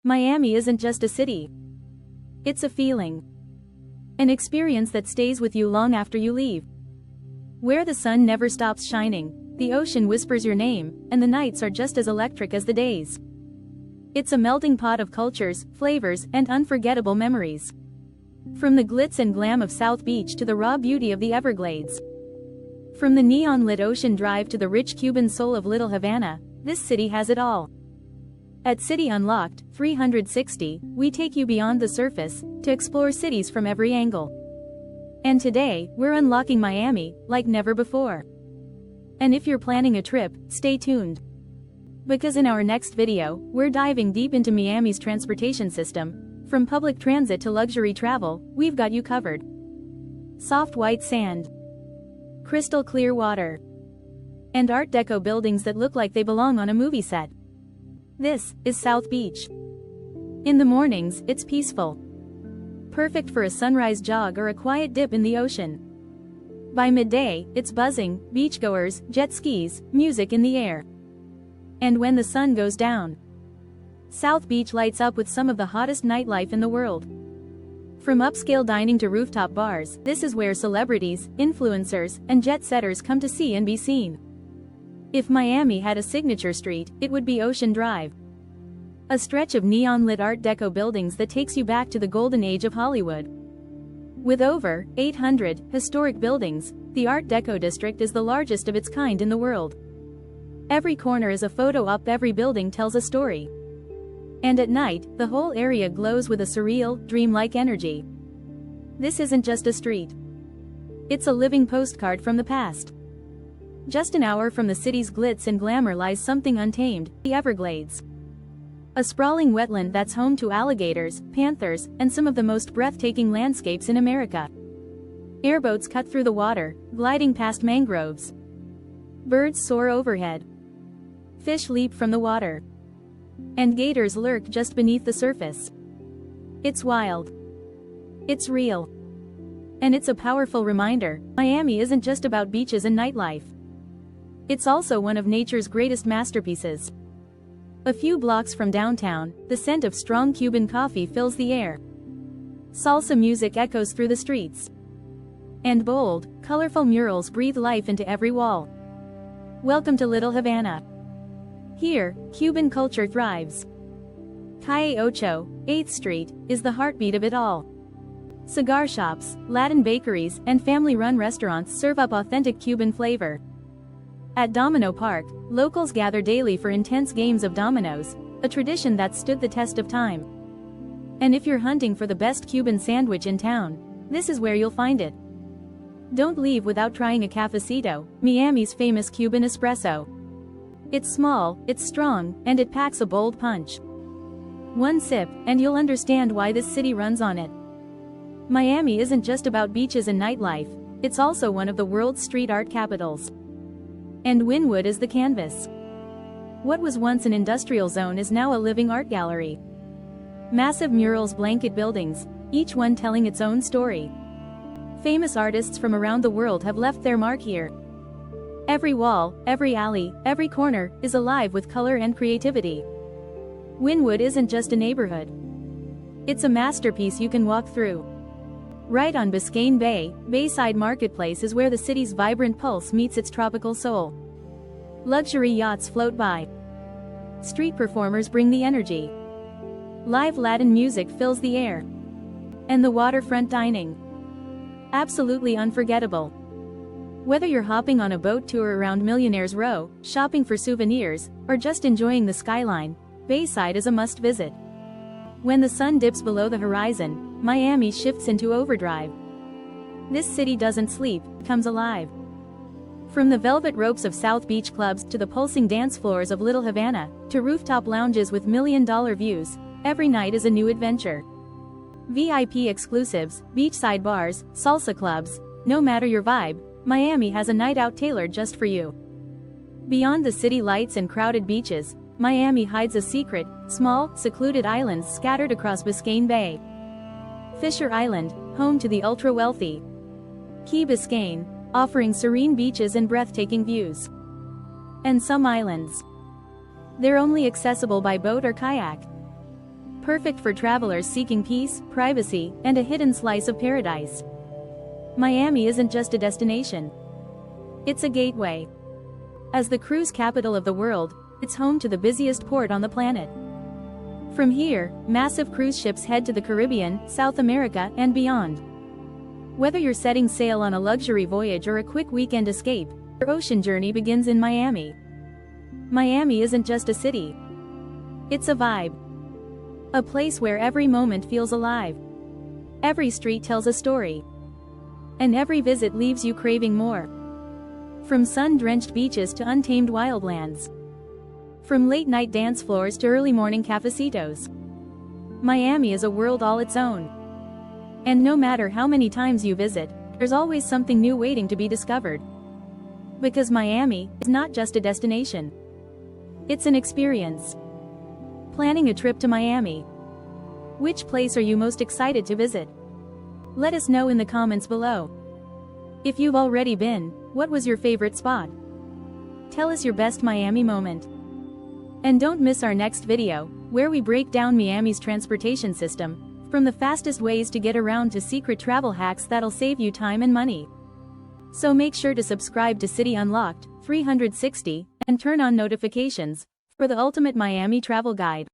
Miami isn't just a city. It's a feeling. An experience that stays with you long after you leave. Where the sun never stops shining, the ocean whispers your name, and the nights are just as electric as the days. It's a melting pot of cultures, flavors, and unforgettable memories. From the glitz and glam of South Beach to the raw beauty of the Everglades. From the neon-lit ocean drive to the rich Cuban soul of Little Havana, this city has it all. At City Unlocked 360, we take you beyond the surface, to explore cities from every angle. And today, we're unlocking Miami, like never before. And if you're planning a trip, stay tuned. Because in our next video, we're diving deep into Miami's transportation system. From public transit to luxury travel, we've got you covered. Soft white sand. Crystal clear water. And Art Deco buildings that look like they belong on a movie set. This is South Beach. In the mornings, it's peaceful. Perfect for a sunrise jog or a quiet dip in the ocean. By midday, it's buzzing, beachgoers, jet skis, music in the air. And when the sun goes down, South Beach lights up with some of the hottest nightlife in the world. From upscale dining to rooftop bars, this is where celebrities, influencers, and jet setters come to see and be seen. If Miami had a signature street, it would be Ocean Drive. A stretch of neon-lit Art Deco buildings that takes you back to the golden age of Hollywood. With over 800 historic buildings, the Art Deco district is the largest of its kind in the world. Every corner is a photo op, every building tells a story. And at night, the whole area glows with a surreal, dreamlike energy. This isn't just a street. It's a living postcard from the past. Just an hour from the city's glitz and glamour lies something untamed, the Everglades. A sprawling wetland that's home to alligators, panthers, and some of the most breathtaking landscapes in America. Airboats cut through the water, gliding past mangroves. Birds soar overhead. Fish leap from the water. And gators lurk just beneath the surface. It's wild. It's real. And it's a powerful reminder, Miami isn't just about beaches and nightlife. It's also one of nature's greatest masterpieces. A few blocks from downtown, the scent of strong Cuban coffee fills the air. Salsa music echoes through the streets. And bold, colorful murals breathe life into every wall. Welcome to Little Havana. Here, Cuban culture thrives. Calle Ocho, 8th Street, is the heartbeat of it all. Cigar shops, Latin bakeries, and family-run restaurants serve up authentic Cuban flavor. At Domino Park, locals gather daily for intense games of dominoes, a tradition that stood the test of time. And if you're hunting for the best Cuban sandwich in town, this is where you'll find it. Don't leave without trying a cafecito, Miami's famous Cuban espresso. It's small, it's strong, and it packs a bold punch. One sip, and you'll understand why this city runs on it. Miami isn't just about beaches and nightlife, it's also one of the world's street art capitals. And Wynwood is the canvas. What was once an industrial zone is now a living art gallery. Massive murals blanket buildings, each one telling its own story. Famous artists from around the world have left their mark here. Every wall, every alley, every corner, is alive with color and creativity. Wynwood isn't just a neighborhood. It's a masterpiece you can walk through. Right on Biscayne Bay, Bayside Marketplace is where the city's vibrant pulse meets its tropical soul. Luxury yachts float by. Street performers bring the energy. Live Latin music fills the air. And the waterfront dining. Absolutely unforgettable. Whether you're hopping on a boat tour around Millionaire's Row, shopping for souvenirs, or just enjoying the skyline, Bayside is a must-visit. When the sun dips below the horizon, Miami shifts into overdrive. This city doesn't sleep, it comes alive. From the velvet ropes of South Beach clubs to the pulsing dance floors of Little Havana, to rooftop lounges with million-dollar views, every night is a new adventure. VIP exclusives, beachside bars, salsa clubs, no matter your vibe, Miami has a night out tailored just for you. Beyond the city lights and crowded beaches, Miami hides a secret, small, secluded islands scattered across Biscayne Bay. Fisher Island, home to the ultra-wealthy. Key Biscayne, offering serene beaches and breathtaking views. And some islands, they're only accessible by boat or kayak. Perfect for travelers seeking peace, privacy, and a hidden slice of paradise. Miami isn't just a destination. It's a gateway. As the cruise capital of the world, it's home to the busiest port on the planet. From here, massive cruise ships head to the Caribbean, South America, and beyond. Whether you're setting sail on a luxury voyage or a quick weekend escape, your ocean journey begins in Miami. Miami isn't just a city. It's a vibe. A place where every moment feels alive. Every street tells a story. And every visit leaves you craving more. From sun-drenched beaches to untamed wildlands. From late-night dance floors to early-morning cafecitos. Miami is a world all its own. And no matter how many times you visit, there's always something new waiting to be discovered. Because Miami is not just a destination. It's an experience. Planning a trip to Miami. Which place are you most excited to visit? Let us know in the comments below. If you've already been, what was your favorite spot? Tell us your best Miami moment. And don't miss our next video, where we break down Miami's transportation system, from the fastest ways to get around to secret travel hacks that'll save you time and money. So make sure to subscribe to City Unlocked 360 and turn on notifications for the ultimate Miami travel guide.